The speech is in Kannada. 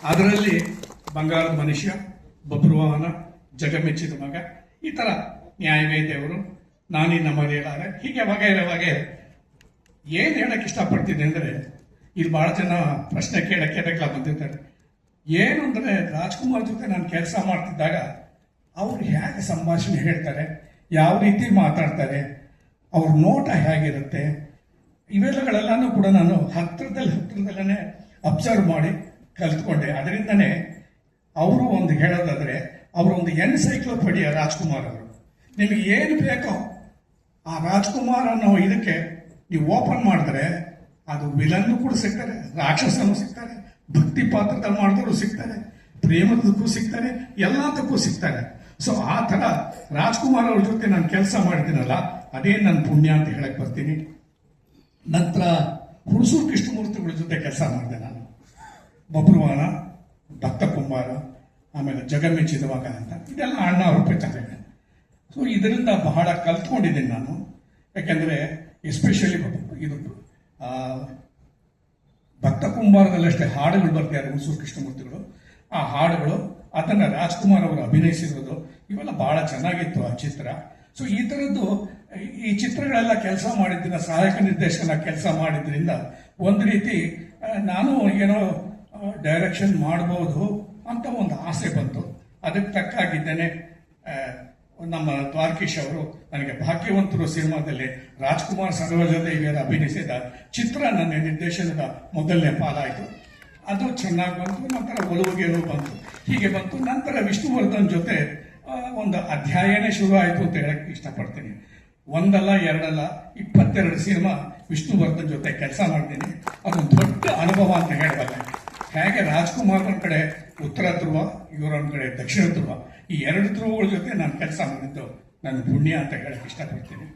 ಅದರಲ್ಲಿ ಬಂಗಾರದ ಮನುಷ್ಯ, ಬಬ್ರುವಾಹನ, ಜಗಮೆಚ್ಚಿದ ಮಗ, ಈ ತರ ನ್ಯಾಯವೇ ದೇವರು, ನಾನಿನ್ನ ಮರೆಯಲಾರೆ, ಹೀಗೆ ವಗೈರೆ. ಏನ್ ಹೇಳಕ್ ಇಷ್ಟಪಡ್ತೀನಿ ಅಂದ್ರೆ, ಇಲ್ಲಿ ಬಹಳ ಜನ ಪ್ರಶ್ನೆ ಕೇಳಕ್ಕೆ ಬಂದಿರ್ತಾರೆ. ಏನು ಅಂದ್ರೆ, ರಾಜ್ಕುಮಾರ್ ಜೊತೆ ನಾನು ಕೆಲಸ ಮಾಡ್ತಿದ್ದಾಗ ಅವ್ರು ಹೇಗೆ ಸಂಭಾಷಣೆ ಹೇಳ್ತಾರೆ, ಯಾವ ರೀತಿ ಮಾತಾಡ್ತಾರೆ, ಅವ್ರ ನೋಟ ಹೇಗಿರುತ್ತೆ, ಇವೆಲ್ಲಗಳೆಲ್ಲನೂ ಕೂಡ ನಾನು ಹತ್ರದಲ್ಲೇ ಅಬ್ಸರ್ವ್ ಮಾಡಿ ಕಲ್ತ್ಕೊಂಡೆ. ಅದರಿಂದನೇ ಅವರು ಒಂದು ಹೇಳೋದಾದ್ರೆ, ಅವರು ಒಂದು ಎನ್ಸೈಕ್ಲೋಪೀಡಿಯಾ ರಾಜ್ಕುಮಾರ್ ಅವರು. ನಿಮಗೆ ಏನು ಬೇಕೋ ಆ ರಾಜ್ಕುಮಾರ್ ಅನ್ನೋ ಇದಕ್ಕೆ ನೀವು ಓಪನ್ ಮಾಡಿದ್ರೆ ಅದು ವಿಲನ್ನು ಕೂಡ ಸಿಗ್ತಾರೆ, ರಾಕ್ಷಸನೂ ಸಿಗ್ತಾರೆ, ಭಕ್ತಿ ಪಾತ್ರದಲ್ಲಿ ಮಾಡಿದವರು ಸಿಗ್ತಾರೆ, ಪ್ರೇಮದಕ್ಕೂ ಸಿಗ್ತಾರೆ, ಎಲ್ಲದಕ್ಕೂ ಸಿಗ್ತಾರೆ. ಸೊ ಆ ತರ ರಾಜ್ಕುಮಾರ್ ಅವ್ರ ಜೊತೆ ನಾನು ಕೆಲಸ ಮಾಡಿದ್ದೀನಲ್ಲ, ಅದೇ ನನ್ನ ಪುಣ್ಯ ಅಂತ ಹೇಳಕ್ ಬರ್ತೀನಿ. ನಂತರ ಹುಣಸೂರು ಕೃಷ್ಣಮೂರ್ತಿಗಳ ಜೊತೆ ಕೆಲಸ ಮಾಡಿದೆ ನಾನು. ಬಬ್ರುವಾಹನ, ಭಕ್ತ ಕುಂಬಾರ, ಆಮೇಲೆ ಜಗಮೆಚ್ಚಿದ ಮಗ ಅಂತ, ಇದೆಲ್ಲ ಅಣ್ಣ ಅವ್ರ ಪ್ರಚಾರ. ಸೊ ಇದರಿಂದ ಬಹಳ ಕಲ್ತ್ಕೊಂಡಿದ್ದೀನಿ ನಾನು. ಯಾಕೆಂದ್ರೆ ಎಸ್ಪೆಷಲಿ ಇದು ಭಕ್ತ ಕುಂಬಾರದಲ್ಲಷ್ಟೇ ಹಾಡುಗಳು ಬರ್ತಾರೆ ಹುಣಸೂರು ಕೃಷ್ಣಮೂರ್ತಿಗಳು. ಆ ಹಾಡುಗಳು ಅದನ್ನ ರಾಜ್ಕುಮಾರ್ ಅವರು ಅಭಿನಯಿಸಿರೋದು, ಇವೆಲ್ಲ ಬಹಳ ಚೆನ್ನಾಗಿತ್ತು ಆ ಚಿತ್ರ. ಸೊ ಈ ತರದ್ದು ಈ ಚಿತ್ರಗಳೆಲ್ಲ ಕೆಲಸ ಮಾಡಿದ್ರಿಂದ, ಸಹಾಯಕ ನಿರ್ದೇಶಕನ ಕೆಲಸ ಮಾಡಿದ್ರಿಂದ ಒಂದು ರೀತಿ ನಾನು ಏನೋ ಡೈರೆಕ್ಷನ್ ಮಾಡಬಹುದು ಅಂತ ಒಂದು ಆಸೆ ಬಂತು. ಅದಕ್ಕೆ ತಕ್ಕಾಗಿದ್ದೇನೆ ನಮ್ಮ ದ್ವಾರಕೀಶ್ ಅವರು ನನಗೆ ಭಾಗ್ಯವಂತರು ಸಿನಿಮಾದಲ್ಲಿ ರಾಜ್ಕುಮಾರ್ ಸರೋಜದೇವಿಯರ ಅಭಿನಯಿಸಿದ ಚಿತ್ರ ನನ್ನ ನಿರ್ದೇಶನದ ಮೊದಲನೇ ಪಾಲಾಯಿತು. ಅದು ಚೆನ್ನಾಗಿ ಬಂತು. ನಂತರ ಒಲುವು ಬಂತು, ಹೀಗೆ ಬಂತು. ನಂತರ ವಿಷ್ಣುವರ್ಧನ್ ಜೊತೆ ಒಂದು ಅಧ್ಯಾಯನೇ ಶುರು ಆಯಿತು ಅಂತ ಹೇಳಕ್ಕೆ ಇಷ್ಟಪಡ್ತೀನಿ. ಒಂದಲ್ಲ ಎರಡಲ್ಲ 22 ಸಿನಿಮಾ ವಿಷ್ಣುವರ್ಧನ್ ಜೊತೆ ಕೆಲಸ ಮಾಡ್ತೀನಿ. ಅದೊಂದು ದೊಡ್ಡ ಅನುಭವ ಅಂತ ಹೇಳಬಲ್ಲ. ಹೇಗೆ ರಾಜ್ಕುಮಾರ್ ಒಂದ್ ಕಡೆ ಉತ್ತರ ಧ್ರುವ, ಇವರೊಂದ್ ಕಡೆ ದಕ್ಷಿಣ ಧ್ರುವ, ಈ 2 ಧ್ರುವಗಳ ಜೊತೆ ನಾನು ಕೆಲಸ ಮಾಡಿದ್ದು ನನ್ನ ಪುಣ್ಯ ಅಂತ ಹೇಳಕ್ ಇಷ್ಟಪಡ್ತೀನಿ.